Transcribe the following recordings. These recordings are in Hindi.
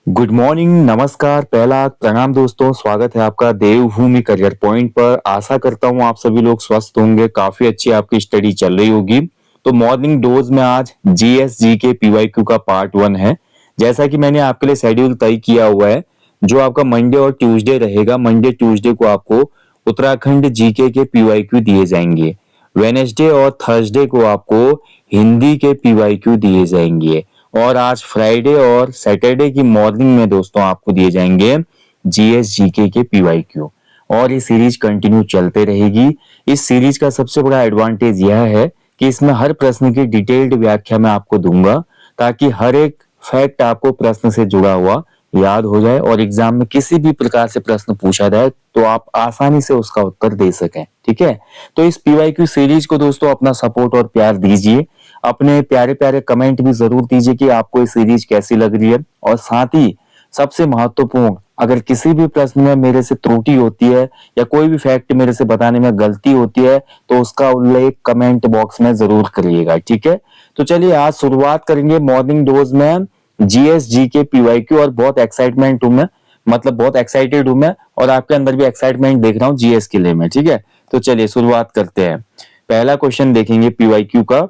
गुड मॉर्निंग, नमस्कार, पहला प्रणाम दोस्तों। स्वागत है आपका देवभूमि करियर पॉइंट पर। आशा करता हूँ आप सभी लोग स्वस्थ होंगे, काफी अच्छी आपकी स्टडी चल रही होगी। तो मॉर्निंग डोज में आज जीएसजी के पीवाईक्यू का पार्ट 1 है। जैसा कि मैंने आपके लिए शेड्यूल तय किया हुआ है, जो आपका मंडे और ट्यूसडे रहेगा। मंडे ट्यूसडे को आपको उत्तराखंड जीके के पीवाईक्यू दिए जाएंगे। वेनेसडे और थर्सडे को आपको हिंदी के पीवाईक्यू दिए जाएंगे। और आज फ्राइडे और सैटरडे की मॉर्निंग में दोस्तों आपको दिए जाएंगे जीएसजीके के पीवाईक्यू। और ये सीरीज कंटिन्यू चलते रहेगी। इस सीरीज का सबसे बड़ा एडवांटेज यह है कि इसमें हर प्रश्न की डिटेल्ड व्याख्या मैं आपको दूंगा, ताकि हर एक फैक्ट आपको प्रश्न से जुड़ा हुआ याद हो जाए और एग्जाम में किसी भी प्रकार से प्रश्न पूछा जाए तो आप आसानी से उसका उत्तर दे सकें। ठीक है, तो इस पीवाईक्यू सीरीज को दोस्तों अपना सपोर्ट और प्यार दीजिए। अपने प्यारे प्यारे कमेंट भी जरूर दीजिए कि आपको ये सीरीज कैसी लग रही है। और साथ ही सबसे महत्वपूर्ण, अगर किसी भी प्रश्न में मेरे से त्रुटि होती है या कोई भी फैक्ट मेरे से बताने में गलती होती है तो उसका उल्लेख कमेंट बॉक्स में जरूर करिएगा। ठीक है, तो चलिए आज शुरुआत करेंगे मॉर्निंग डोज में जीएसजी के पीवाईक्यू। और बहुत एक्साइटमेंट हूं मैं, मतलब बहुत एक्साइटेड हूं मैं, और आपके अंदर भी एक्साइटमेंट देख रहा हूँ जीएस के लिए मैं। ठीक है, तो चलिए शुरुआत करते हैं। पहला क्वेश्चन देखेंगे पीवाईक्यू का।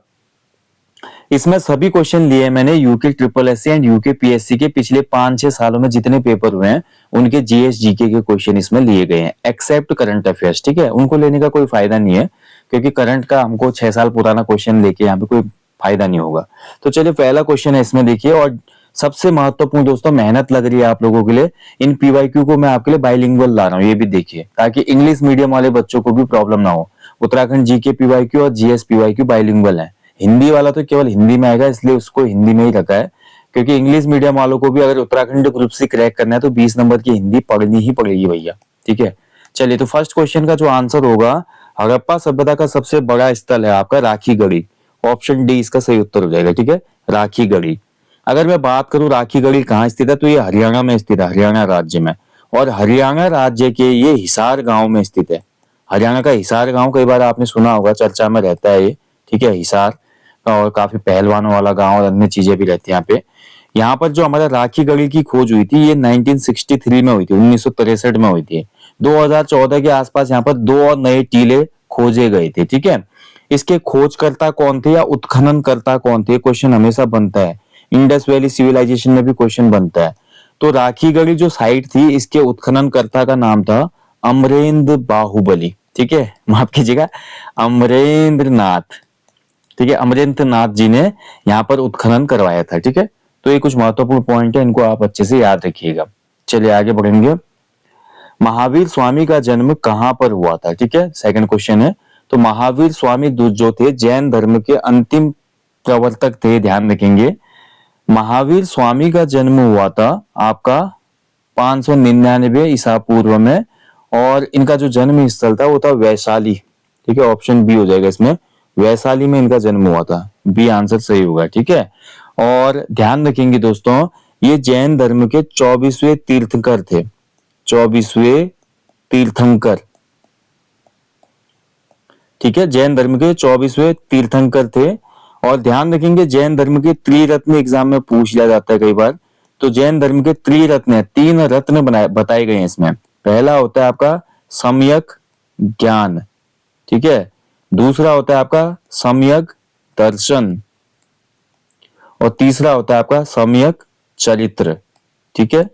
इसमें सभी क्वेश्चन लिए मैंने UK triple SC and UK PSC के पिछले 5-6 सालों में जितने पेपर हुए हैं उनके जीएसजीके के क्वेश्चन इसमें लिए गए हैं, एक्सेप्ट करंट अफेयर्स। ठीक है, उनको लेने का कोई फायदा नहीं है, क्योंकि करंट का हमको 6 साल पुराना क्वेश्चन लेके यहाँ पे कोई फायदा नहीं होगा। तो चलिए पहला क्वेश्चन है इसमें, देखिए। और सबसे महत्वपूर्ण दोस्तों, मेहनत लग रही है आप लोगों के लिए, इन पीवाईक्यू को मैं आपके लिए बाइलिंगुअल ला रहा हूँ, ये भी देखिए, ताकि इंग्लिश मीडियम वाले बच्चों को भी प्रॉब्लम ना हो। उत्तराखंड जीके पीवाईक्यू और जीएस पीवाईक्यू बाइलिंगुअल है। हिंदी वाला तो केवल हिंदी में आएगा, इसलिए उसको हिंदी में ही रखा है, क्योंकि इंग्लिश मीडियम वालों को भी अगर उत्तराखंड ग्रुप से क्रैक करना है तो 20 नंबर की हिंदी पढ़नी ही पड़ेगी भैया। ठीक है, चलिए तो फर्स्ट क्वेश्चन का जो आंसर होगा, हड़प्पा सभ्यता का सबसे बड़ा स्थल है आपका राखीगढ़ी। ऑप्शन डी इसका सही उत्तर हो जाएगा। ठीक है, राखीगढ़ी। अगर मैं बात करूं राखीगढ़ी कहाँ स्थित है, तो ये हरियाणा में स्थित है, हरियाणा राज्य में। और हरियाणा राज्य के ये हिसार गांव में स्थित है। हरियाणा का हिसार गांव कई बार आपने सुना होगा, चर्चा में रहता है ये। ठीक है, हिसार, और काफी पहलवानों वाला गांव और अन्य चीजें भी रहती है यहाँ पे। यहाँ पर जो हमारा राखीगढ़ी की खोज हुई थी, ये 1963 में हुई थी, 1963 में हुई थी। 2014 के आसपास यहाँ पर 2 और नए टीले खोजे गए थे। ठीक है, इसके खोजकर्ता कौन थे या उत्खननकर्ता कौन थे, क्वेश्चन हमेशा बनता है। इंडस वैली सिविलाइजेशन में भी क्वेश्चन बनता है। तो राखीगढ़ी जो साइट थी, इसके उत्खननकर्ता का नाम था अमरेंद्र बाहुबली। ठीक है, माफ कीजिएगा, अमरेंद्र नाथ। ठीक है, अमरेंद्र नाथ जी ने यहाँ पर उत्खनन करवाया था। ठीक है, तो ये कुछ महत्वपूर्ण पॉइंट है, इनको आप अच्छे से याद रखिएगा। चलिए आगे बढ़ेंगे। महावीर स्वामी का जन्म कहाँ पर हुआ था? ठीक है, सेकंड क्वेश्चन है। तो महावीर स्वामी जो थे, जैन धर्म के अंतिम प्रवर्तक थे, ध्यान रखेंगे। महावीर स्वामी का जन्म हुआ था आपका 599 ईसा पूर्व में, और इनका जो जन्म स्थल था वो था वैशाली। ठीक है, ऑप्शन बी हो जाएगा इसमें, वैशाली में इनका जन्म हुआ था। बी आंसर सही होगा। ठीक है, और ध्यान रखेंगे दोस्तों, ये जैन धर्म के 24वें तीर्थंकर थे। 24वें तीर्थंकर। ठीक है, जैन धर्म के 24वें तीर्थंकर थे। और ध्यान रखेंगे, जैन धर्म के त्रिरत्न एग्जाम में पूछ लिया जाता है कई बार। तो जैन धर्म के त्रिरत्न है, 3 रत्न बताए गए हैं इसमें। पहला होता है आपका सम्यक ज्ञान। ठीक है, दूसरा होता है आपका सम्यक दर्शन, और तीसरा होता है आपका सम्यक चरित्र। ठीक है,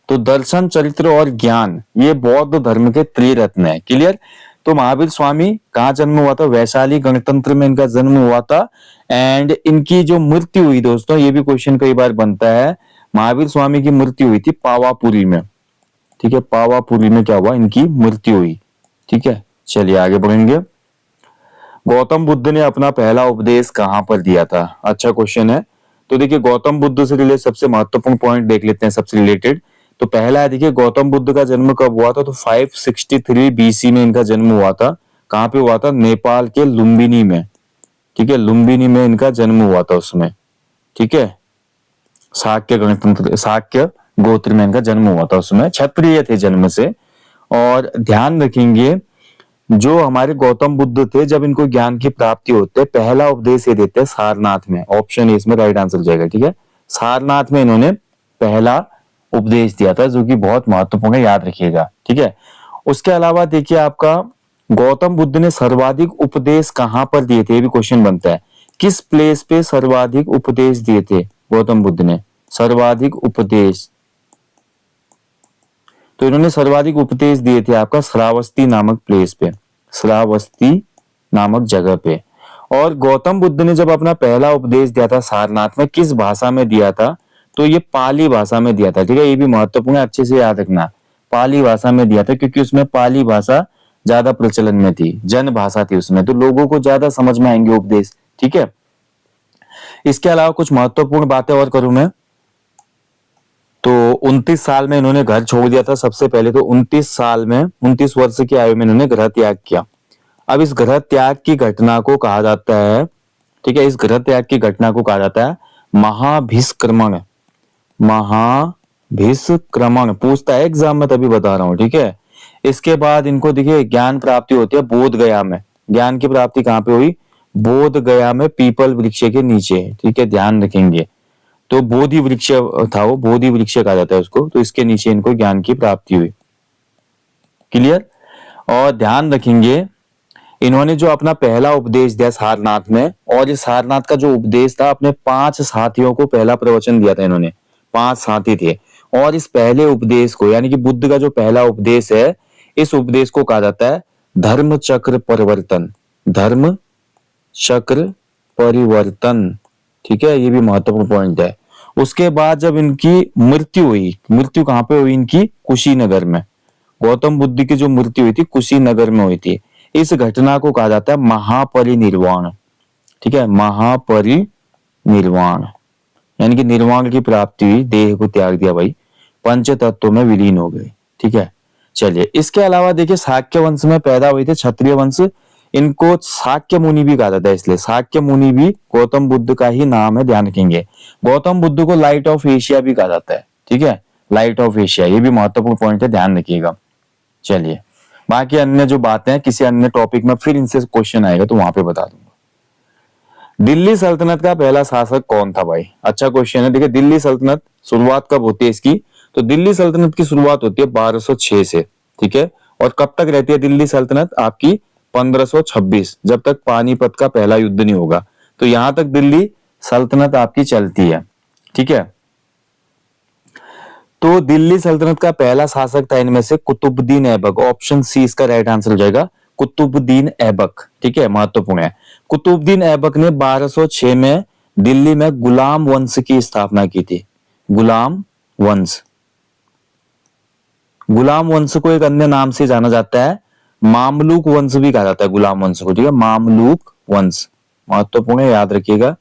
तो दर्शन, चरित्र और ज्ञान, ये बौद्ध धर्म के त्रिरत्न है। क्लियर? तो महावीर स्वामी कहाँ जन्म हुआ था? वैशाली गणतंत्र में इनका जन्म हुआ था। एंड इनकी जो मृत्यु हुई दोस्तों, ये भी क्वेश्चन कई बार बनता है, महावीर स्वामी की मृत्यु हुई थी पावापुरी में। ठीक है, पावापुरी में क्या हुआ? इनकी मृत्यु हुई। ठीक है, चलिए आगे बढ़ेंगे। गौतम बुद्ध ने अपना पहला उपदेश कहां पर दिया था? अच्छा क्वेश्चन है। तो देखिए, गौतम बुद्ध से रिलेटेड सबसे महत्वपूर्ण पॉइंट देख लेते हैं सबसे रिलेटेड। तो पहला है, देखिए, गौतम बुद्ध का जन्म कब हुआ था? तो 563 बीसी में इनका जन्म हुआ था। कहां पे हुआ था? नेपाल के लुम्बिनी में। ठीक है, लुम्बिनी में इनका जन्म हुआ था उसमें। ठीक है, शाक्य गोत्र में इनका जन्म हुआ था उसमें। क्षत्रिय थे जन्म से। और ध्यान रखेंगे, जो हमारे गौतम बुद्ध थे, जब इनको ज्ञान की प्राप्ति होते है, पहला उपदेश ये देते हैं सारनाथ में। ऑप्शन ए इसमें राइट आंसर जाएगा। ठीक है, सारनाथ में इन्होंने पहला उपदेश दिया था, जो कि बहुत महत्वपूर्ण है, याद रखिएगा। ठीक है, उसके अलावा देखिए आपका गौतम बुद्ध ने सर्वाधिक उपदेश कहां पर दिए थे, ये भी क्वेश्चन बनता है। किस प्लेस पे सर्वाधिक उपदेश दिए थे गौतम बुद्ध ने, सर्वाधिक उपदेश? तो इन्होंने सर्वाधिक उपदेश दिए थे आपका श्रावस्ती नामक प्लेस पे, श्रावस्ती नामक जगह पे। और गौतम बुद्ध ने जब अपना पहला उपदेश दिया था सारनाथ में, किस भाषा में दिया था? तो ये पाली भाषा में दिया था। ठीक है, ये भी महत्वपूर्ण है, अच्छे से याद रखना। पाली भाषा में दिया था, क्योंकि उसमें पाली भाषा ज्यादा प्रचलन में थी, जन भाषा थी उसमें, तो लोगों को ज्यादा समझ में आएंगे उपदेश। ठीक है, इसके अलावा कुछ महत्वपूर्ण बातें और करूं मैं, तो 29 साल में इन्होंने घर छोड़ दिया था। सबसे पहले तो 29 साल में, 29 वर्ष की आयु में इन्होंने गृह त्याग किया। अब इस गृह त्याग की घटना को कहा जाता है, ठीक है, इस गृह त्याग की घटना को कहा जाता है महाभिष्क्रमण। महाभिष्क्रमण पूछता है एग्जाम में, तभी बता रहा हूं। ठीक है, इसके बाद इनको देखिए ज्ञान प्राप्ति होती है बोध गया में। ज्ञान की प्राप्ति कहां पे हुई? बोध गया में, पीपल वृक्ष के नीचे। ठीक है, ध्यान रखेंगे। तो बोधि वृक्ष था वो, बोधि वृक्ष कहा जाता है उसको, तो इसके नीचे इनको ज्ञान की प्राप्ति हुई। क्लियर? और ध्यान रखेंगे, इन्होंने जो अपना पहला उपदेश दिया सारनाथ में, और इस सारनाथ का जो उपदेश था, अपने 5 साथियों को पहला प्रवचन दिया था इन्होंने। 5 साथी थे, और इस पहले उपदेश को, यानी कि बुद्ध का जो पहला उपदेश है, इस उपदेश को कहा जाता है धर्म चक्र परिवर्तन। धर्म चक्र परिवर्तन। ठीक है, ये भी महत्वपूर्ण पॉइंट है। उसके बाद जब इनकी मृत्यु हुई, मृत्यु कहां पे हुई इनकी? कुशीनगर में। गौतम बुद्ध की जो मृत्यु हुई थी कुशीनगर में हुई थी। इस घटना को कहा जाता है महापरिनिर्वाण। ठीक है, महापरिनिर्वाण, यानी कि निर्वाण की प्राप्ति हुई, देह को त्याग दिया भाई, पंच तत्वों में विलीन हो गए। ठीक है, चलिए, इसके अलावा देखिए शाक्य वंश में पैदा हुए थे क्षत्रिय वंश। इनको शाक्य मुनि भी कहा जाता है, इसलिए शाक्य मुनि भी गौतम बुद्ध का ही नाम है, ध्यान रखेंगे। गौतम बुद्ध को लाइट ऑफ एशिया भी कहा जाता है। ठीक है, लाइट ऑफ एशिया, ये भी महत्वपूर्ण पॉइंट है, ध्यान रखिएगा। चलिए, बाकी अन्य जो बातें हैं किसी अन्य टॉपिक में फिर इनसे क्वेश्चन आएगा तो वहां पे बता दूंगा। दिल्ली सल्तनत का पहला शासक कौन था भाई? अच्छा क्वेश्चन है। देखिए, दिल्ली सल्तनत शुरुआत कब होती है इसकी? तो दिल्ली सल्तनत की शुरुआत होती है 1206 से। ठीक है, और कब तक रहती है दिल्ली सल्तनत आपकी? 1526, जब तक पानीपत का पहला युद्ध नहीं होगा। तो यहां तक दिल्ली सल्तनत आपकी चलती है। ठीक है, तो दिल्ली सल्तनत का पहला शासक था इनमें से कुतुबुद्दीन ऐबक। ऑप्शन सी इसका राइट आंसर हो जाएगा, कुतुबुद्दीन ऐबक। ठीक है, महत्वपूर्ण है। कुतुबुद्दीन ऐबक ने 1206 में दिल्ली में गुलाम वंश की स्थापना की थी। गुलाम वंश। गुलाम वंश को एक अन्य नाम से जाना जाता है, मामलुक वंश भी कहा जाता है गुलाम वंश को। ठीक है, मामलुक वंश महत्वपूर्ण है, याद रखिएगा।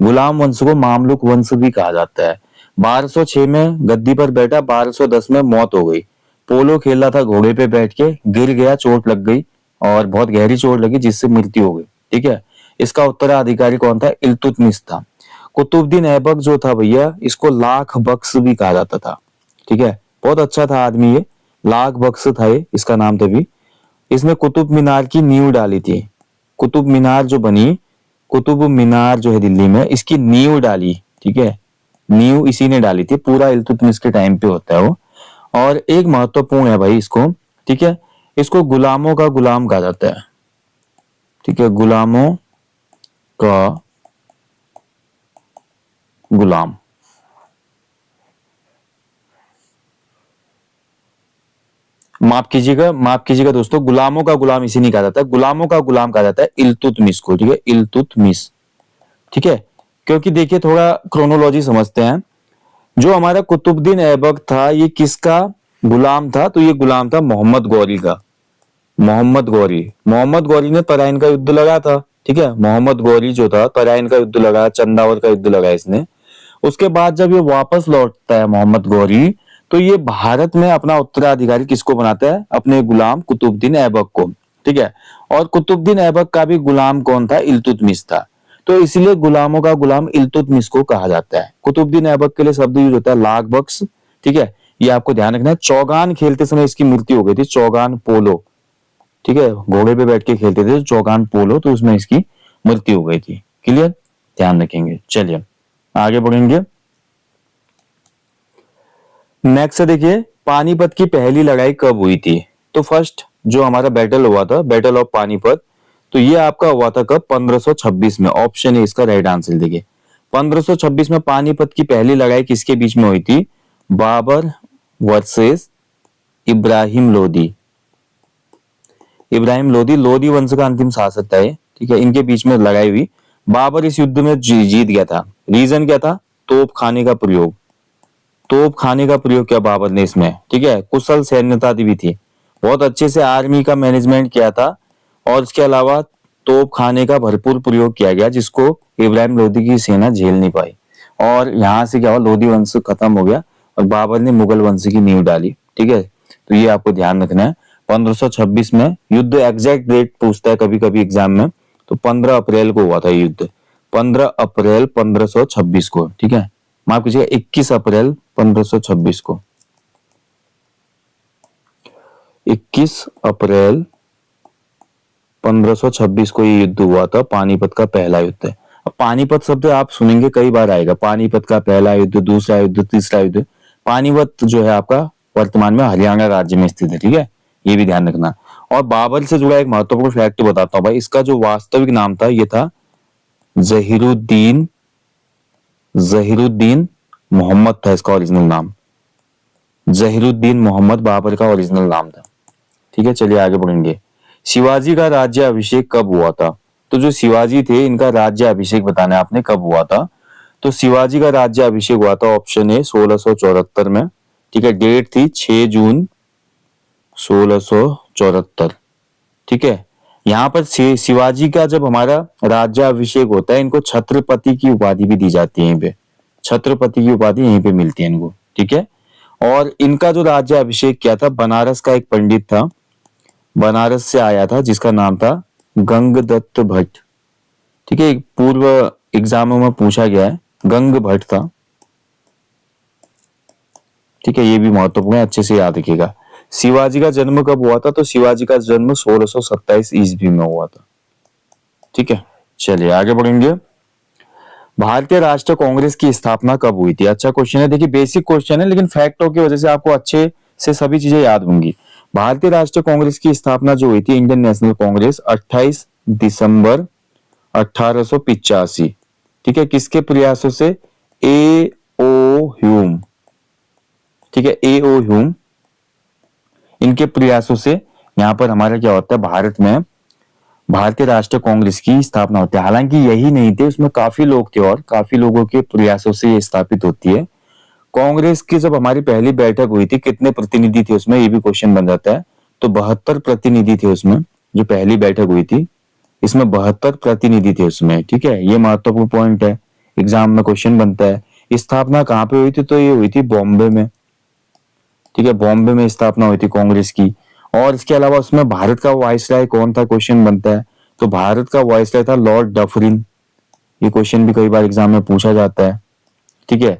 गुलाम वंश को मामलुक वंश भी कहा जाता है। 1206 में गद्दी पर बैठा, 1210 में मौत हो गई। पोलो खेल रहा था घोड़े पे बैठ के, गिर गया, चोट लग गई और बहुत गहरी चोट लगी, जिससे मृत्यु हो गई। ठीक है, इसका उत्तराधिकारी कौन था? इल्तुतमिश था। कुतुबुद्दीन ऐबक जो था भैया, इसको लाख बख्श भी कहा जाता था। ठीक है, बहुत अच्छा था आदमी ये, लाख बख्श था ये, इसका नाम था भी। इसने कुतुब मीनार की नींव डाली थी। कुतुब मीनार जो बनी, कुतुब मीनार जो है दिल्ली में, इसकी नींव डाली। ठीक है, नींव इसी ने डाली थी, पूरा इल्तुतमिश के टाइम पे होता है वो। और एक महत्वपूर्ण है भाई इसको, ठीक है, इसको गुलामों का गुलाम कहा जाता है। ठीक है, गुलामों का गुलाम। माफ कीजिएगा दोस्तों, गुलामों का गुलाम इसी नहीं कहा जाता, गुलामों का गुलाम कहा जाता है इल्तुतमिश को। ठीक है, इल्तुतमिश। ठीक है, क्योंकि देखिए थोड़ा क्रोनोलॉजी समझते हैं। जो हमारा कुतुबुद्दीन ऐबक था, ये किसका गुलाम था? तो ये गुलाम था मोहम्मद गौरी का। मोहम्मद गौरी ने तराइन का युद्ध लगा था। ठीक है, मोहम्मद गौरी जो था, तराइन का युद्ध लगा, चंदावत का युद्ध लगा इसने। उसके बाद जब ये वापस लौटता है मोहम्मद गौरी, तो ये भारत में अपना उत्तराधिकारी किसको बनाता है? अपने गुलाम कुतुबुद्दीन ऐबक को। ठीक है, और कुतुबुद्दीन ऐबक का भी गुलाम कौन था? इल्तुतमिश था। तो इसलिए गुलामों का गुलाम इल्तुतमिश को कहा जाता है। कुतुबुद्दीन ऐबक के लिए शब्द यूज होता है लाख बख्श। ठीक है, ये आपको ध्यान रखना है। चौगान खेलते समय इसकी मृत्यु हो गई थी, चौगान पोलो। ठीक है, घोड़े पे बैठ के खेलते थे चौगान पोलो, तो उसमें इसकी मृत्यु हो गई थी। क्लियर, ध्यान रखेंगे। चलिए आगे बढ़ेंगे। नेक्स्ट देखिए, पानीपत की पहली लड़ाई कब हुई थी? तो फर्स्ट जो हमारा बैटल हुआ था, बैटल ऑफ पानीपत, तो ये आपका हुआ था कब? 1526 में। ऑप्शन है इसका राइट आंसर। देखिए 1526 में पानीपत की पहली लड़ाई किसके बीच में हुई थी? बाबर वर्सेस इब्राहिम लोदी। इब्राहिम लोदी, लोदी वंश का अंतिम शासक था ये, ठीक है, इनके बीच में लड़ाई हुई। बाबर इस युद्ध में जीत गया था। रीजन क्या था? तोप खाने का प्रयोग। तोप खाने का प्रयोग किया बाबर ने इसमें, ठीक है। कुशल सैन्यता भी थी, बहुत अच्छे से आर्मी का मैनेजमेंट किया था, और इसके अलावा तोप खाने का भरपूर प्रयोग किया गया, जिसको इब्राहिम लोदी की सेना झेल नहीं पाई। और यहाँ से क्या हुआ? लोदी वंश खत्म हो गया और बाबर ने मुगल वंश की नींव डाली, ठीक है। तो ये आपको ध्यान रखना है। 1526 में युद्ध, एग्जैक्ट डेट पूछता है कभी कभी एग्जाम में, तो 15 अप्रैल को हुआ था युद्ध। 15 अप्रैल 1526 को, ठीक है, माफ कीजिएगा 21 अप्रैल 1526 को। 21 अप्रैल 1526 को ये युद्ध हुआ था, पानीपत का पहला युद्ध है। अब पानीपत शब्द आप सुनेंगे कई बार आएगा, पानीपत का पहला युद्ध, दूसरा युद्ध, तीसरा युद्ध। पानीपत जो है आपका वर्तमान में हरियाणा राज्य में स्थित है, ठीक है, ये भी ध्यान रखना। और बाबर से जुड़ा एक महत्वपूर्ण फैक्ट बताता हूँ भाई, इसका जो वास्तविक नाम था ये था जहीरुद्दीन, जहीरुद्दीन मोहम्मद था इसका ओरिजिनल नाम। जहीरुद्दीन मोहम्मद बाबर का ओरिजिनल नाम था, ठीक है। चलिए आगे बढ़ेंगे। शिवाजी का राज्य अभिषेक कब हुआ था? तो जो शिवाजी थे इनका राज्य अभिषेक बताना है आपने, कब हुआ था? तो शिवाजी का राज्य अभिषेक हुआ था, ऑप्शन ए 1674 में, ठीक है। डेट थी 6 जून 1674, ठीक है। यहाँ पर शिवाजी का जब हमारा राज्याभिषेक होता है, इनको छत्रपति की उपाधि भी दी जाती है, यहीं पे छत्रपति की उपाधि यहीं पे मिलती है इनको, ठीक है। और इनका जो राज्याभिषेक किया था, बनारस का एक पंडित था, बनारस से आया था, जिसका नाम था गंगदत्त भट्ट, ठीक है। पूर्व एग्जामों में पूछा गया है, गंग भट्ट था, ठीक है, ये भी महत्वपूर्ण है, अच्छे से याद रखिएगा। शिवाजी का जन्म कब हुआ था? तो शिवाजी का जन्म 1627 ईस्वी में हुआ था, ठीक है। चलिए आगे बढ़ेंगे। भारतीय राष्ट्रीय कांग्रेस की स्थापना कब हुई थी? अच्छा क्वेश्चन है, देखिए बेसिक क्वेश्चन है, लेकिन फैक्टों की वजह से आपको अच्छे से सभी चीजें याद होंगी। भारतीय राष्ट्रीय कांग्रेस की स्थापना जो हुई थी, इंडियन नेशनल कांग्रेस, 28 दिसंबर 1885, ठीक है, किसके प्रयासों से? ए ओ ह्यूम, ठीक है, ए ओ ह्यूम, इनके प्रयासों से यहाँ पर हमारा क्या होता है, भारत में भारतीय राष्ट्रीय कांग्रेस की स्थापना होती है। हालांकि यही नहीं थे, उसमें काफी लोग थे और काफी लोगों के प्रयासों से ये स्थापित होती है। कांग्रेस की जब हमारी पहली बैठक हुई थी, कितने प्रतिनिधि थे उसमें, ये भी क्वेश्चन बन जाता है। तो 72 प्रतिनिधि थे उसमें, जो पहली बैठक हुई थी, इसमें 72 प्रतिनिधि थे उसमें, ठीक है। ये महत्वपूर्ण पॉइंट है, एग्जाम में क्वेश्चन बनता है। स्थापना कहाँ पे हुई थी? तो ये हुई थी बॉम्बे में, ठीक है, बॉम्बे में स्थापना हुई थी कांग्रेस की। और इसके अलावा उसमें भारत का वाइसराय कौन था, क्वेश्चन बनता है। तो भारत का वाइसराय था लॉर्ड डफरिन, ये क्वेश्चन भी कई बार एग्जाम में पूछा जाता है, ठीक है।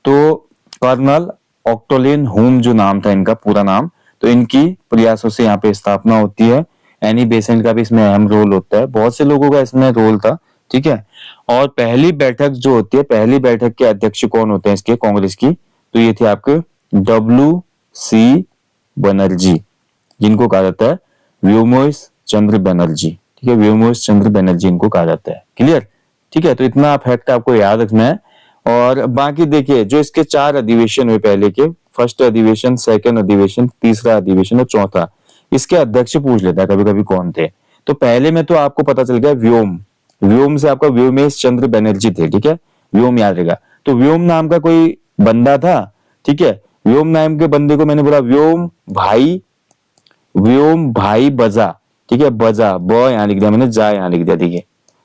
तो कर्नल ऑक्टोलिन हुम जो नाम था इनका पूरा नाम, तो इनकी प्रयासों से यहाँ पे स्थापना होती है। एनी बेसेंट का भी इसमें अहम रोल होता है, बहुत से लोगों का इसमें रोल था, ठीक है। और पहली बैठक जो होती है, पहली बैठक के अध्यक्ष कौन होते हैं इसके कांग्रेस की? तो ये थे आपके WC बनर्जी, जिनको कहा जाता है व्योमकेश चंद्र बनर्जी, ठीक है, व्योमकेश चंद्र बनर्जी इनको कहा जाता है। क्लियर, ठीक है। तो इतना फैक्ट आपको याद रखना है। और बाकी देखिए, जो इसके 4 अधिवेशन हुए पहले के, फर्स्ट अधिवेशन, सेकंड अधिवेशन, तीसरा अधिवेशन और चौथा, इसके अध्यक्ष पूछ लेता है कभी कभी कौन थे। तो पहले में तो आपको पता चल गया व्योम, व्योम से आपका व्योमेश चंद्र बनर्जी थे, ठीक है, व्योम याद रहेगा। तो व्योम नाम का कोई बंदा था, ठीक है, व्योम नाम के बंदे को मैंने बोला व्योम भाई बजा, ठीक है, बजा, ब यहां लिख दिया मैंने, जा यहां लिख दिया, देखिए,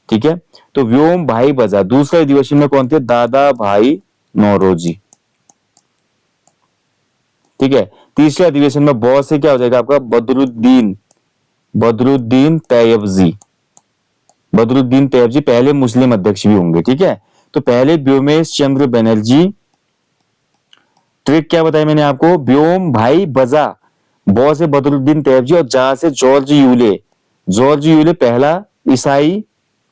ठीक है। तो व्योम भाई बजा। दूसरे अधिवेशन में कौन थे? दादा भाई नौरोजी, ठीक है। तीसरे अधिवेशन में ब से क्या हो जाएगा आपका? बदरुद्दीन तैयबजी, बदरुद्दीन तैयबजी पहले मुस्लिम अध्यक्ष भी होंगे, ठीक है। तो पहले व्योमेश चंद्र बनर्जी, ट्रिक क्या बताया मैंने आपको, व्योम भाई बजा, ब से बदरुद्दीन तैयबजी और जा से जॉर्ज यूले, जॉर्ज यूले पहला ईसाई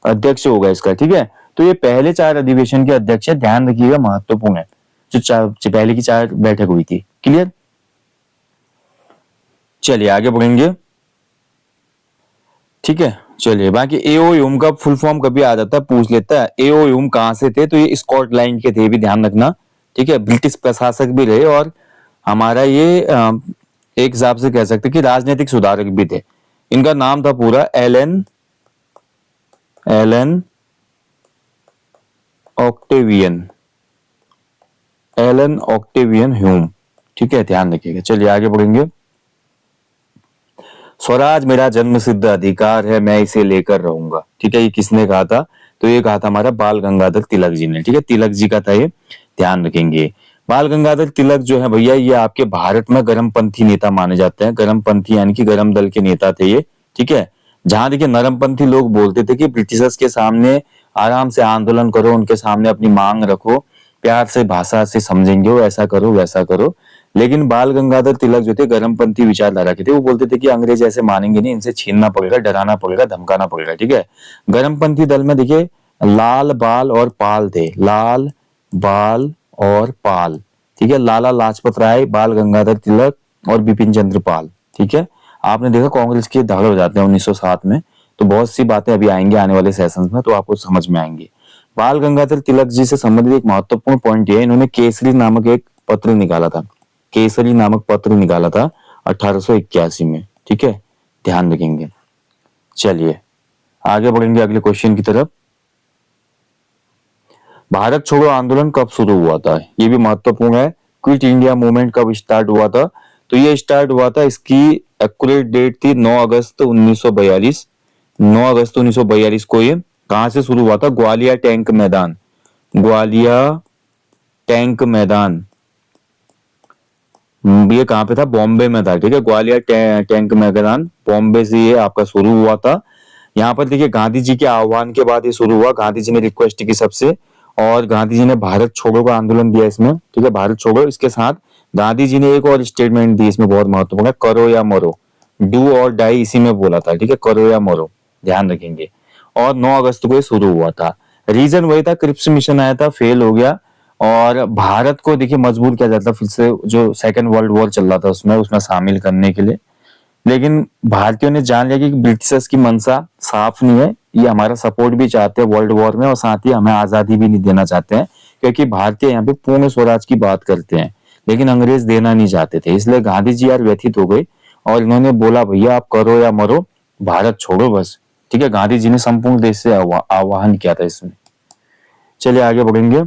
अध्यक्ष होगा इसका, ठीक है। तो ये पहले 4 अधिवेशन के अध्यक्ष है, ध्यान रखिएगा, महत्वपूर्ण है। जो पहले की 4 बैठक हुई थी। क्लियर? चलिए आगे बढ़ेंगे। ठीक है, चलिए बाकी एओयूम का फुल फॉर्म कभी आ जाता है, पूछ लेता है। एओयूम कहां से थे? तो ये स्कॉटलैंड के थे, भी ध्यान रखना। ठीक है, ब्रिटिश प्रशासक भी रहे और हमारा ये एक हिसाब से कह सकते कि राजनीतिक सुधारक भी थे। इनका नाम था पूरा Allan Allan Octavian Allan Octavian Hume. ठीक है, ध्यान रखिएगा। चलिए आगे बढ़ेंगे। स्वराज मेरा जन्म सिद्ध अधिकार है, मैं इसे लेकर रहूंगा। ठीक है, ये किसने कहा था? तो ये कहा था हमारा बाल गंगाधर तिलक जी ने। ठीक है, तिलक जी का था ये, ध्यान रखेंगे। बाल गंगाधर तिलक जो है भैया, ये आपके भारत में गरमपंथी नेता माने जाते हैं। गरमपंथी यानी कि गरम दल के नेता थे ये। ठीक है, जहां देखिए नरमपंथी लोग बोलते थे कि ब्रिटिशर्स के सामने आराम से आंदोलन करो, उनके सामने अपनी मांग रखो, प्यार से भाषा से समझेंगे, वो ऐसा करो वैसा करो। लेकिन बाल गंगाधर तिलक जो थे गरमपंथी विचारधारा के थे। वो बोलते थे कि अंग्रेज ऐसे मानेंगे नहीं, इनसे छीनना पड़ेगा, डराना पड़ेगा, धमकाना पड़ेगा। ठीक है, गरमपंथी दल में देखिए लाल, बाल और पाल थे। लाल, बाल और पाल। ठीक है, लाला लाजपत राय, बाल गंगाधर तिलक और बिपिन चंद्र पाल। ठीक है, आपने देखा कांग्रेस के धड़े हो जाते हैं 1907 में। तो बहुत सी बातें अभी आएंगी आने वाले सेशंस में, तो आपको समझ में आएंगी। बाल गंगाधर तिलक जी से संबंधित एक महत्वपूर्ण पॉइंट ये, इन्होंने केसरी नामक एक पत्र निकाला था। केसरी नामक पत्र निकाला था 1881 में। ठीक है, ध्यान रखेंगे। चलिए आगे बढ़ेंगे अगले क्वेश्चन की तरफ। भारत छोड़ो आंदोलन कब शुरू हुआ था? ये भी महत्वपूर्ण है। क्विट इंडिया मूवमेंट कब स्टार्ट हुआ था? तो ये स्टार्ट हुआ था, इसकी एक्यूरेट डेट थी 9 अगस्त 1942। 9 अगस्त 1942 को ये कहां से शुरू हुआ था? ग्वालियर टैंक मैदान। ग्वालियर टैंक मैदान ये कहां पे था? बॉम्बे में था। ठीक है, ग्वालियर टैंक मैदान बॉम्बे से ये आपका शुरू हुआ था। यहाँ पर देखिए गांधी जी के आह्वान के बाद ये शुरू हुआ। गांधी जी ने रिक्वेस्ट की सबसे, और गांधी जी ने भारत छोड़ो का आंदोलन दिया इसमें। ठीक है, भारत छोड़ो। इसके साथ गांधी जी ने एक और स्टेटमेंट दी, इसमें बहुत महत्वपूर्ण है, करो या मरो, डू और डाई, इसी में बोला था। ठीक है, करो या मरो, ध्यान रखेंगे। और 9 अगस्त को ये शुरू हुआ था। रीजन वही था, क्रिप्स मिशन आया था, फेल हो गया, और भारत को देखिए मजबूर किया जाता फिर से, जो सेकेंड वर्ल्ड वॉर चल रहा था उसमें शामिल करने के लिए। लेकिन भारतीयों ने जान लिया कि ब्रिटिशर्स की मंशा साफ नहीं है, ये हमारा सपोर्ट भी चाहते हैं वर्ल्ड वॉर में, और साथ ही हमें आजादी भी नहीं देना चाहते हैं, क्योंकि भारतीय यहाँ पे पूर्ण स्वराज की बात करते हैं, लेकिन अंग्रेज देना नहीं चाहते थे। इसलिए गांधी जी यार व्यथित हो गए और इन्होंने बोला भैया आप करो या मरो, भारत छोड़ो बस। ठीक है, गांधी जी ने संपूर्ण देश से आह्वान किया था इसमें। चलिए आगे बढ़ेंगे।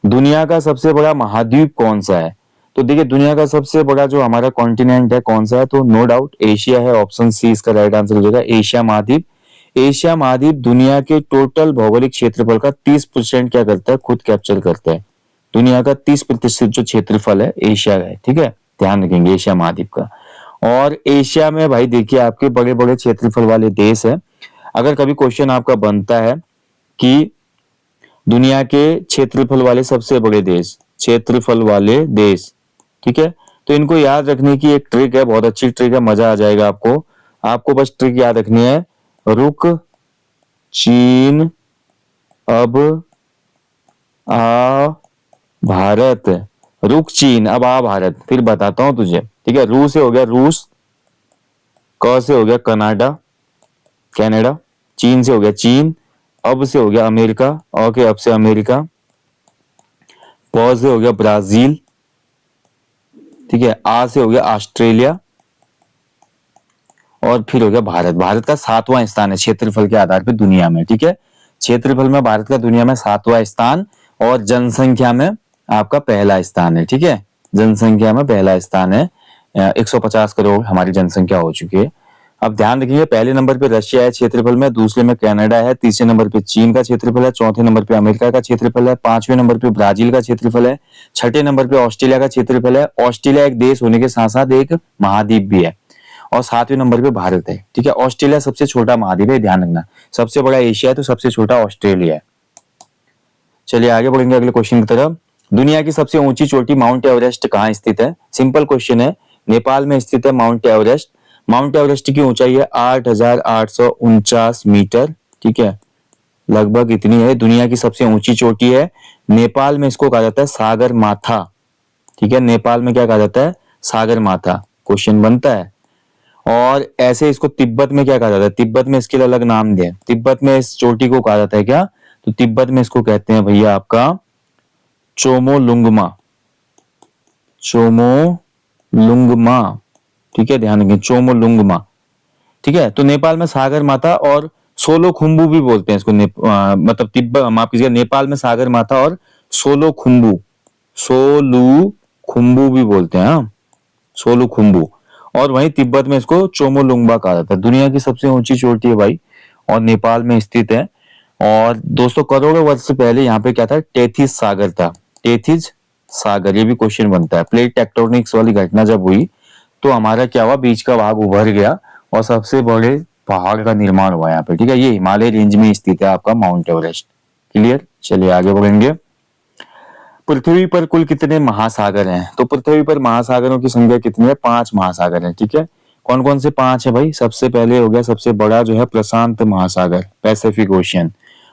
दुनिया का सबसे बड़ा महाद्वीप कौन सा है? तो देखिए दुनिया का सबसे बड़ा जो हमारा कॉन्टिनेंट है कौन सा है? तो नो डाउट एशिया है। ऑप्शन सी इसका राइट आंसर हो जाएगा, एशिया महाद्वीप। एशिया महाद्वीप दुनिया के टोटल भौगोलिक क्षेत्रफल का 30% क्या करता है? खुद कैप्चर करता है। दुनिया का 30% जो क्षेत्रफल है एशिया है। ठीक है, ध्यान रखेंगे एशिया महाद्वीप का। और एशिया में भाई देखिए आपके बड़े बड़े क्षेत्रफल वाले देश है। अगर कभी क्वेश्चन आपका बनता है कि दुनिया के क्षेत्रफल वाले सबसे बड़े देश, क्षेत्रफल वाले देश, ठीक है, तो इनको याद रखने की एक ट्रिक है, बहुत अच्छी ट्रिक है, मजा आ जाएगा आपको। आपको बस ट्रिक याद रखनी है, रुक, चीन, अब, आ, भारत। रुक, चीन, अब आ, भारत। फिर बताता हूं तुझे। ठीक है, रू से हो गया रूस, क से हो गया कनाडा, कनाडा, चीन से हो गया चीन, अब से हो गया अमेरिका, ओके, अब से अमेरिका, ब से हो गया ब्राजील, ठीक है, आ से हो गया ऑस्ट्रेलिया, और फिर हो गया भारत। भारत का 7वां स्थान है क्षेत्रफल के आधार पर दुनिया में। ठीक है, क्षेत्रफल में भारत का दुनिया में 7वां स्थान, और जनसंख्या में आपका पहला स्थान है। ठीक है, जनसंख्या में पहला स्थान है। 150 करोड़ हमारी जनसंख्या हो चुकी है। अब ध्यान रखिए, पहले नंबर पे रशिया है क्षेत्रफल में, दूसरे में कनाडा है, तीसरे नंबर पे चीन का क्षेत्रफल है, चौथे नंबर पे अमेरिका का क्षेत्रफल है, पांचवें नंबर पे ब्राजील का क्षेत्रफल है, छठे नंबर पे ऑस्ट्रेलिया का क्षेत्रफल है। ऑस्ट्रेलिया एक देश होने के साथ साथ एक महाद्वीप भी है, और 7वें नंबर पे भारत है। ठीक है, ऑस्ट्रेलिया सबसे छोटा महाद्वीप है, ध्यान रखना। सबसे बड़ा एशिया है तो सबसे छोटा ऑस्ट्रेलिया है। चलिए आगे बढ़ेंगे अगले क्वेश्चन की तरफ। दुनिया की सबसे ऊंची चोटी माउंट एवरेस्ट कहाँ स्थित है? सिंपल क्वेश्चन है, नेपाल में स्थित है माउंट एवरेस्ट। माउंट एवरेस्ट की ऊंचाई है 8,849 मीटर। ठीक है, लगभग इतनी है। दुनिया की सबसे ऊंची चोटी है, नेपाल में इसको कहा जाता है सागर माथा। ठीक है, नेपाल में क्या कहा जाता है, सागर माता, क्वेश्चन बनता है। और ऐसे इसको तिब्बत में क्या कहा जाता है, तिब्बत में इसके लिए अलग नाम दिया, तिब्बत में इस चोटी को कहा जाता है क्या, तो तिब्बत में इसको कहते हैं भैया आपका चोमोलुंगमा, चोमोलुंगमा, ठीक है, ध्यान रखें, चोमोलुंगमा। ठीक है, तो नेपाल में सागर माता और सोलोखुम्बू भी बोलते हैं इसको, मतलब तिब्बत, माफ कीजिएगा, नेपाल में सागर माता और सोलोखुम्बू, सोलुखुम्बू भी बोलते हैं, हाँ, सोलुखुम्बू। और वहीं तिब्बत में इसको चोमोलुंगमा कहा जाता है। दुनिया की सबसे ऊंची चोटी है भाई, और नेपाल में स्थित है। और दोस्तों करोड़ों वर्ष से पहले यहाँ पे क्या था, टेथिस सागर था, टेथिस सागर, ये भी क्वेश्चन बनता है। प्लेट टेक्टोनिक्स वाली घटना जब हुई तो हमारा क्या हुआ, बीच का भाग उभर गया और सबसे बड़े पहाड़ का निर्माण हुआ यहाँ पे। ठीक है, ये हिमालय रेंज में स्थित है आपका माउंट एवरेस्ट। क्लियर, चलिए आगे बढ़ेंगे। पृथ्वी पर कुल कितने महासागर हैं, तो पृथ्वी पर महासागरों की संख्या कितनी है, 5 महासागर हैं। ठीक है, कौन कौन से 5 है भाई, सबसे पहले हो गया सबसे बड़ा जो है प्रशांत महासागर, पैसिफिक ओशियन।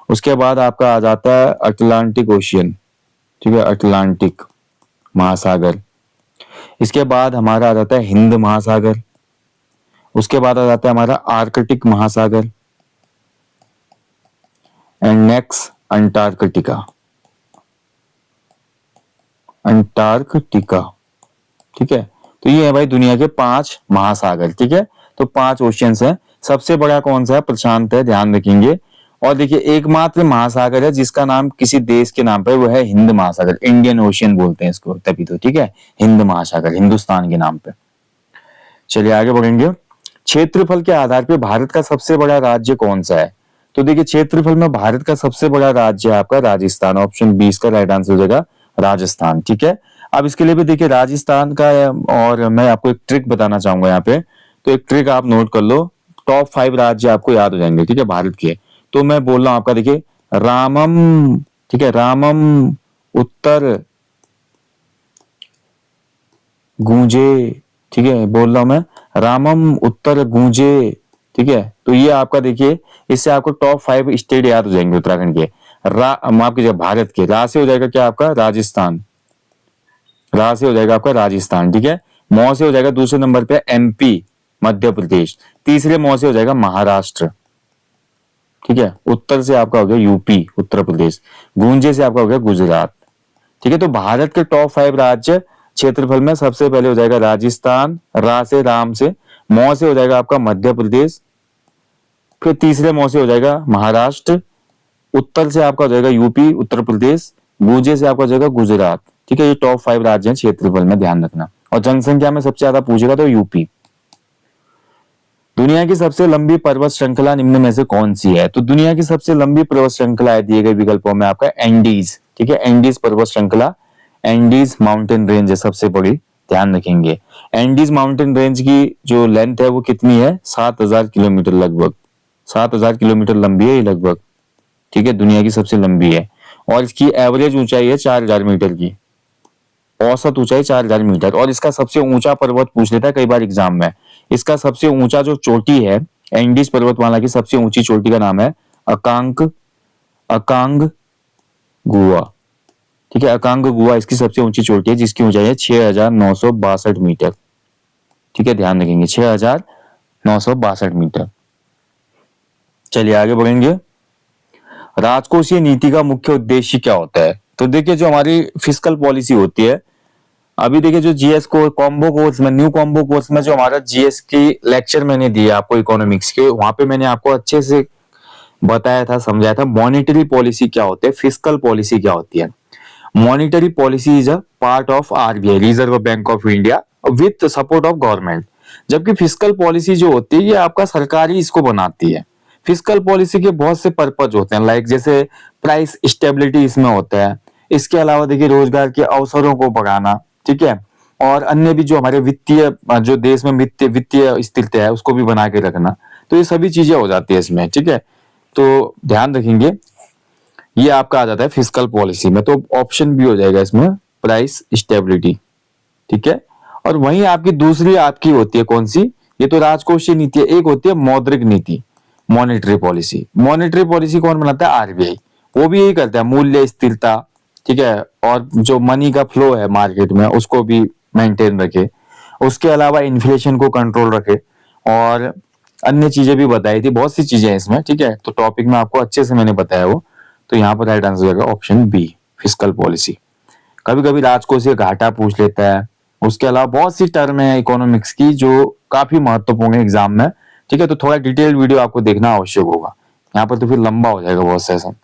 उसके बाद आपका आ जाता है अटलांटिक ओशियन, ठीक है, अटलांटिक महासागर। इसके बाद हमारा आ जाता है हिंद महासागर। उसके बाद आ जाता है हमारा आर्कटिक महासागर, एंड नेक्स्ट अंटार्कटिका, अंटार्कटिका। ठीक है, तो ये है भाई दुनिया के 5 महासागर। ठीक है, तो 5 ओशियंस हैं। सबसे बड़ा कौन सा है, प्रशांत है, ध्यान रखेंगे। और देखिए एकमात्र महासागर है जिसका नाम किसी देश के नाम पे, वो है हिंद महासागर, इंडियन ओशियन बोलते हैं इसको तभी तो। ठीक है, हिंद महासागर, हिंदुस्तान के नाम पे। चलिए आगे बढ़ेंगे। क्षेत्रफल के आधार पे भारत का सबसे बड़ा राज्य कौन सा है, तो देखिए क्षेत्रफल में भारत का सबसे बड़ा राज्य है आपका राजस्थान, ऑप्शन 20 का राइट आंसर हो जाएगा राजस्थान। ठीक है, अब इसके लिए भी देखिए राजस्थान का, और मैं आपको एक ट्रिक बताना चाहूंगा यहाँ पे, तो एक ट्रिक आप नोट कर लो, टॉप 5 राज्य आपको याद हो जाएंगे। ठीक है, भारत के, तो मैं बोल रहा हूं आपका, देखिए रामम, ठीक है, रामम उत्तर गूंजे, ठीक है, बोल रहा हूं मैं, रामम उत्तर गूंजे। ठीक है, तो ये आपका देखिए, इससे आपको टॉप 5 स्टेट याद हो जाएंगे उत्तराखंड के। माफ कीजिए, भारत के। रा से हो जाएगा क्या आपका, राजस्थान, रा से हो जाएगा आपका राजस्थान। ठीक है, मौ से हो जाएगा दूसरे नंबर पे एमपी, मध्य प्रदेश। तीसरे मौ से हो जाएगा महाराष्ट्र। ठीक है, उत्तर से आपका हो गया यूपी, उत्तर प्रदेश। गूंजे से आपका हो गया गुजरात। ठीक है, तो भारत के टॉप 5 राज्य क्षेत्रफल में सबसे पहले हो जाएगा राजस्थान, रा से राम से, मौ से हो जाएगा आपका मध्य प्रदेश, फिर तीसरे मौ से हो जाएगा महाराष्ट्र, उत्तर से आपका हो जाएगा यूपी, उत्तर प्रदेश, गूंजे से आपका हो जाएगा गुजरात। ठीक है, ये टॉप 5 राज्य हैं क्षेत्रफल में, ध्यान रखना। और जनसंख्या में सबसे ज्यादा पूछेगा तो यूपी। दुनिया की सबसे लंबी पर्वत श्रृंखला निम्न में से कौन सी है, तो दुनिया की सबसे लंबी पर्वत श्रृंखला है दिए गए विकल्पों में आपका एंडीज। ठीक है, एंडीज पर्वत श्रृंखला, एंडीज माउंटेन रेंज है सबसे बड़ी, ध्यान रखेंगे। एंडीज माउंटेन रेंज की जो लेंथ है वो कितनी है, 7000 किलोमीटर, लगभग 7000 किलोमीटर लंबी है ये लगभग। ठीक है, दुनिया की सबसे लंबी है। और इसकी एवरेज ऊंचाई है 4000 मीटर की, औसत ऊंचाई 4000 मीटर। और इसका सबसे ऊंचा पर्वत पूछ लेता है कई बार एग्जाम में, इसका सबसे ऊंचा जो चोटी है एंडीज पर्वतमाला की सबसे ऊंची चोटी का नाम है अकांग गुआ। ठीक है, अकांग गुआ इसकी सबसे ऊंची चोटी है जिसकी ऊंचाई है 6962 मीटर। ठीक है, ध्यान रखेंगे 6962 मीटर। चलिए आगे बढ़ेंगे। राजकोषीय नीति का मुख्य उद्देश्य क्या होता है, तो देखिए जो हमारी फिस्कल पॉलिसी होती है, अभी देखिए जो जीएस को कॉम्बो कोर्स में, न्यू कॉम्बो कोर्स में जो हमारा जीएस की लेक्चर मैंने दिया आपको इकोनॉमिक्स के, वहां पे मैंने आपको अच्छे से बताया था, समझाया था मॉनेटरी पॉलिसी क्या होती है, फिस्कल पॉलिसी क्या होती है। Monetary policy is a part of RBI, reserve bank of India, with support of government. जबकि फिस्कल पॉलिसी जो होती है ये आपका सरकारी इसको बनाती है। फिस्कल पॉलिसी के बहुत से पर्पज होते हैं, लाइक जैसे प्राइस स्टेबिलिटी इसमें होता है। इसके अलावा देखिए रोजगार के अवसरों को बढ़ाना, ठीक है, और अन्य भी जो हमारे वित्तीय, जो देश में वित्तीय स्थिरता है उसको भी बना के रखना, तो ये सभी चीजें हो जाती है इसमें। ठीक है, तो ध्यान रखेंगे ये आपका आ जाता है फिस्कल पॉलिसी में, तो ऑप्शन भी हो जाएगा इसमें प्राइस स्टेबिलिटी। ठीक है, और वहीं आपकी दूसरी आपकी होती है कौन सी, ये तो राजकोषीय नीति है, एक होती है मौद्रिक नीति, मॉनेटरी पॉलिसी। मॉनेटरी पॉलिसी कौन बनाता है, आरबीआई। वो भी यही करता है, मूल्य स्थिरता, ठीक है, और जो मनी का फ्लो है मार्केट में उसको भी मेंटेन रखे, उसके अलावा इन्फ्लेशन को कंट्रोल रखे, और अन्य चीजें भी बताई थी, बहुत सी चीजें हैं इसमें। ठीक है, तो टॉपिक में आपको अच्छे से मैंने बताया वो, तो यहाँ पर राइट आंसर होगा ऑप्शन बी, फिस्कल पॉलिसी। कभी कभी राजकोषीय घाटा पूछ लेता है, उसके अलावा बहुत सी टर्म है इकोनॉमिक्स की जो काफी महत्वपूर्ण है एग्जाम में। ठीक है, तो थोड़ा डिटेल वीडियो आपको देखना आवश्यक होगा, यहाँ पर तो फिर लंबा हो जाएगा बहुत सेशन।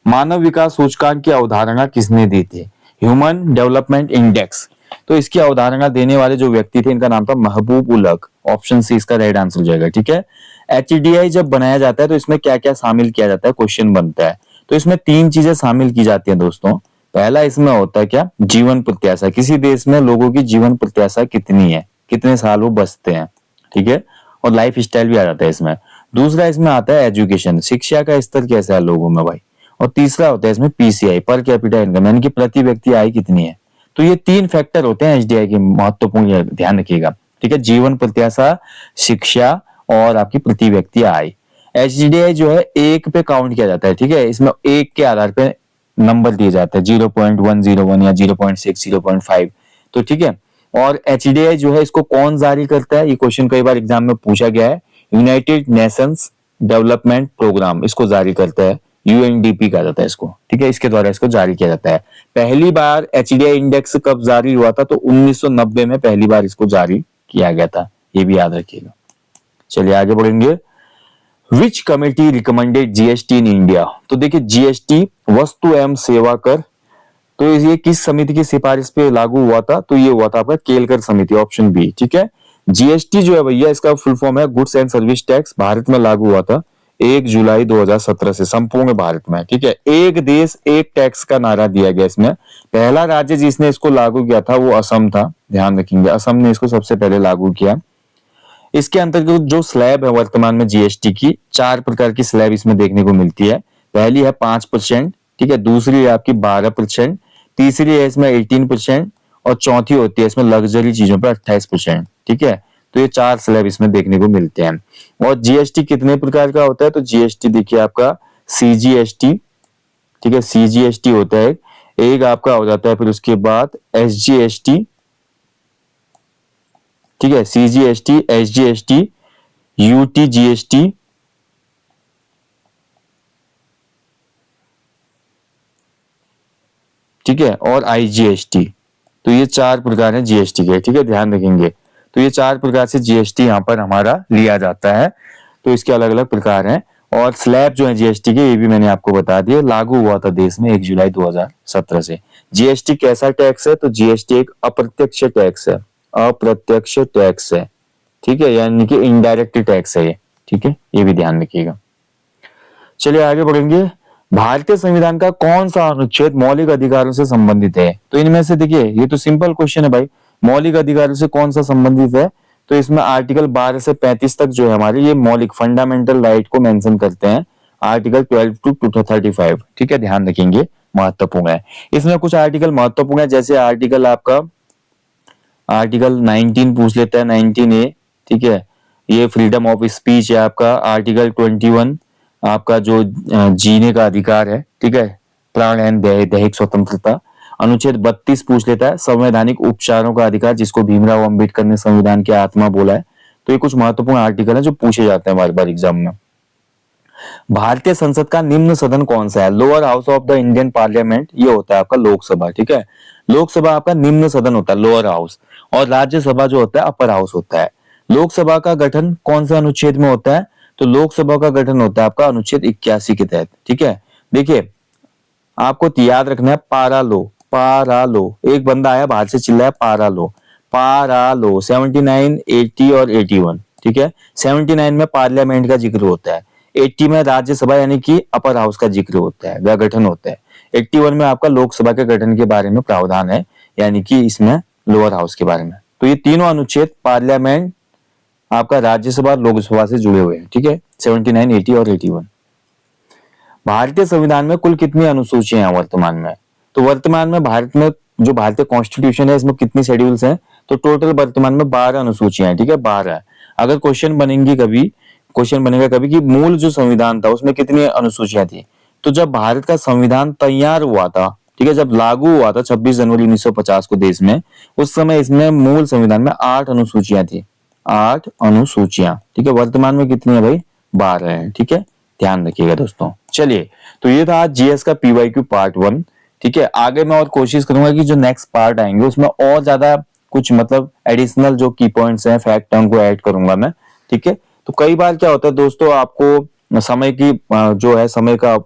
मानव विकास सूचकांक की अवधारणा किसने दी थी? Human development index. तो इसकी अवधारणा देने वाले जो व्यक्ति थे इनका नाम था महबूब उल हक। ऑप्शन सी इसका राइट आंसर हो जाएगा। ठीक है, एचडीआई जब बनाया जाता है तो इसमें क्या क्या शामिल किया जाता है, क्वेश्चन बनता है। तो इसमें तीन चीजें शामिल की जाती हैं दोस्तों। पहला इसमें होता है क्या, जीवन प्रत्याशा, किसी देश में लोगों की जीवन प्रत्याशा कितनी है, कितने साल वो बचते हैं। ठीक है, और लाइफ स्टाइल भी आ जाता है इसमें। दूसरा इसमें आता है एजुकेशन, शिक्षा का स्तर कैसा है लोगों में भाई। और तीसरा होता है इसमें पीसीआई, पर कैपिटा इनकम, यानी कि प्रति व्यक्ति आय कितनी है। तो ये तीन फैक्टर होते हैं एचडीआई के महत्वपूर्ण, ध्यान रखिएगा। ठीक है, जीवन प्रत्याशा, शिक्षा और आपकी प्रति व्यक्ति आय। एचडीआई जो है एक पे काउंट किया जाता है। ठीक है, इसमें एक के आधार पे नंबर दिए जाते हैं, 0.101 या 0.6, 0.5। तो ठीक है, और एचडीआई जो है इसको कौन जारी करता है, ये क्वेश्चन कई बार एग्जाम में पूछा गया है। यूनाइटेड नेशंस डेवलपमेंट प्रोग्राम इसको जारी करता है, यूएनडीपी कहा जाता है इसको। ठीक है, इसके द्वारा इसको जारी किया जाता है। पहली बार एचडीआई इंडेक्स कब जारी हुआ था, तो 1990 में पहली बार इसको जारी किया गया था, ये भी याद रखिएगा। चलिए आगे बढ़ेंगे। विच committee recommended GST in India? तो देखिए जीएसटी वस्तु एवं सेवा कर, तो ये किस समिति की सिफारिश पे लागू हुआ था, तो ये हुआ था आपका केलकर समिति, ऑप्शन बी। ठीक है, जीएसटी जो है भैया इसका फुल फॉर्म है goods and service tax, Bharat में लागू हुआ था 1 जुलाई 2017 से संपूर्ण भारत में। ठीक है, एक देश एक टैक्स का नारा दिया गया इसमें। पहला राज्य जिसने इसको लागू किया था वो असम था, ध्यान रखेंगे, असम ने इसको सबसे पहले लागू किया। इसके अंतर्गत जो स्लैब है वर्तमान में जीएसटी की, 4 प्रकार की स्लैब इसमें देखने को मिलती है। पहली है 5%, ठीक है, दूसरी है आपकी 12%, तीसरी है इसमें 18%, और चौथी होती है इसमें लग्जरी चीजों पर 28%। ठीक है, तो ये 4 स्लैब इसमें देखने को मिलते हैं। और जीएसटी कितने प्रकार का होता है, तो जीएसटी देखिए आपका सीजीएसटी, ठीक है, सीजीएसटी होता है एक आपका हो जाता है, फिर उसके बाद एसजीएसटी, ठीक है, सीजीएसटी, एसजीएसटी, यूटीजीएसटी, ठीक है, और आईजीएसटी। तो ये 4 प्रकार हैं जीएसटी के। ठीक है, ध्यान रखेंगे। तो ये 4 प्रकार से जीएसटी यहाँ पर हमारा लिया जाता है। तो इसके अलग अलग प्रकार हैं, और स्लैब जो है जीएसटी के ये भी मैंने आपको बता दिया, लागू हुआ था देश में 1 जुलाई 2017 से। जीएसटी कैसा टैक्स है, तो जीएसटी एक अप्रत्यक्ष टैक्स है, अप्रत्यक्ष टैक्स है। ठीक है, यानी कि इनडायरेक्ट टैक्स है ये। ठीक है, ये भी ध्यान रखिएगा। चलिए आगे बढ़ेंगे। भारतीय संविधान का कौन सा अनुच्छेद मौलिक अधिकारों से संबंधित है? तो इनमें से देखिए, ये तो सिंपल क्वेश्चन है भाई, मौलिक अधिकारों से कौन सा संबंधित है? तो इसमें आर्टिकल 12 से 35 तक जो है हमारे, ये मौलिक फंडामेंटल राइट को मेंशन करते हैं। आर्टिकल 12 टू 35, ठीक है, ध्यान रखेंगे, महत्वपूर्ण है। इसमें कुछ आर्टिकल महत्वपूर्ण है, जैसे आर्टिकल आपका आर्टिकल 19 पूछ लेता है, 19A। ठीक है, ये फ्रीडम ऑफ स्पीच है आपका। आर्टिकल 21 आपका जो जीने का अधिकार है, ठीक है, प्राण एवं दैहिक स्वतंत्रता। अनुच्छेद 32 पूछ लेता है संवैधानिक उपचारों का अधिकार, जिसको भीमराव अंबेडकर ने संविधान की आत्मा बोला है। तो ये कुछ महत्वपूर्ण आर्टिकल है जो पूछे जाते हैं बार बार एग्जाम में। भारतीय संसद का निम्न सदन कौन सा है? Lower house of the Indian parliament, ये होता है आपका लोकसभा। ठीक है, लोकसभा आपका निम्न सदन होता है, लोअर हाउस, और राज्यसभा जो होता है अपर हाउस होता है। लोकसभा का गठन कौन से अनुच्छेद में होता है? तो लोकसभा का गठन होता है आपका अनुच्छेद 81 के तहत। ठीक है, देखिए आपको याद रखना है, पारा लो, पारा लो। एक बंदा आया बाहर से चिल्लाया पारा लो, पारा लो। 79, 80 और 81। ठीक है, 79 में पार्लियामेंट का जिक्र होता है, 80 में राज्यसभा यानी कि अपर हाउस का जिक्र होता है, वह गठन होता है। 81 में आपका लोकसभा के गठन के बारे में प्रावधान है, यानी कि इसमें लोअर हाउस के बारे में। तो ये तीनों अनुच्छेद पार्लियामेंट, आपका राज्यसभा, लोकसभा से जुड़े हुए हैं। ठीक है, 79, 80 और 81। भारतीय संविधान में कुल कितनी अनुसूचियां हैं वर्तमान में? तो वर्तमान में भारत में जो भारतीय कॉन्स्टिट्यूशन है इसमें कितनी शेड्यूल्स हैं? तो टोटल वर्तमान में 12 अनुसूचियां हैं। ठीक है, 12। अगर क्वेश्चन बनेगा कभी कि मूल जो संविधान था उसमें कितनी अनुसूचियां थी, तो जब भारत का संविधान तैयार हुआ था, ठीक है, जब लागू हुआ था 26 जनवरी 1950 को देश में, उस समय इसमें मूल संविधान में 8 अनुसूचियां थी, 8 अनुसूचियां। ठीक है, वर्तमान में कितनी है भाई, 12 है। ठीक है, ध्यान रखिएगा दोस्तों। चलिए, तो ये था आज जीएस का पीवाईक्यू पार्ट 1। ठीक है, आगे मैं और कोशिश करूंगा कि जो नेक्स्ट पार्ट आएंगे उसमें और ज्यादा कुछ मतलब एडिशनल जो की पॉइंट्स हैं, फैक्ट है, उनको ऐड करूंगा मैं। ठीक है, तो कई बार क्या होता है दोस्तों, आपको समय की जो है समय का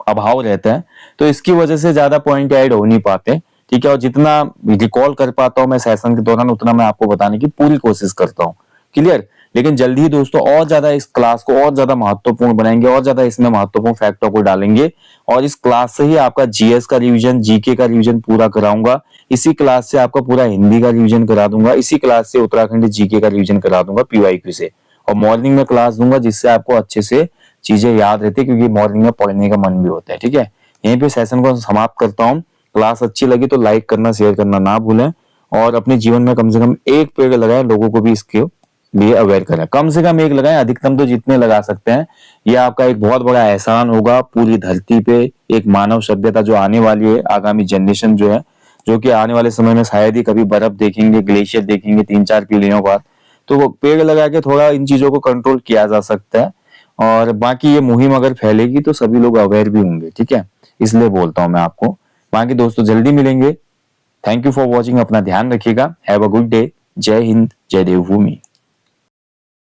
अभाव रहता है, तो इसकी वजह से ज्यादा पॉइंट ऐड हो नहीं पाते। ठीक है, और जितना रिकॉल कर पाता हूं मैं सेशन के दौरान, उतना मैं आपको बताने की पूरी कोशिश करता हूँ। क्लियर। लेकिन जल्दी ही दोस्तों और ज्यादा इस क्लास को और ज्यादा महत्वपूर्ण बनाएंगे, और ज्यादा इसमें महत्वपूर्ण फैक्टों को डालेंगे, और इस क्लास से ही आपका जीएस का रिवीजन, जीके का रिवीजन पूरा कराऊंगा। इसी क्लास से आपका पूरा हिंदी का रिवीजन करा दूंगा। इसी क्लास से उत्तराखंड जीके का रिवीजन करा दूंगा पीवाईक्यू से, और मॉर्निंग में क्लास दूंगा जिससे आपको अच्छे से चीजें याद रहती है, क्योंकि मॉर्निंग में पढ़ने का मन भी होता है। ठीक है, यहीं पे सेशन को समाप्त करता हूँ। क्लास अच्छी लगी तो लाइक करना, शेयर करना ना भूलें, और अपने जीवन में कम से कम एक पेड़ लगाएं, लोगों को भी इसके लिए अवेयर करें। कम से कम एक लगाएं, अधिकतम तो जितने लगा सकते हैं। ये आपका एक बहुत बड़ा एहसान होगा पूरी धरती पे, एक मानव सभ्यता जो आने वाली है, आगामी जनरेशन जो है, जो कि आने वाले समय में शायद ही कभी बर्फ देखेंगे, ग्लेशियर देखेंगे 3-4 पीढ़ियों बाद। तो वो पेड़ लगा के थोड़ा इन चीजों को कंट्रोल किया जा सकता है, और बाकी ये मुहिम अगर फैलेगी तो सभी लोग अवेयर भी होंगे। ठीक है, इसलिए बोलता हूं मैं आपको। बाकी दोस्तों जल्दी मिलेंगे। थैंक यू फॉर वॉचिंग, अपना ध्यान रखिएगा। Have a good day. जय हिंद, जय देवभूमि।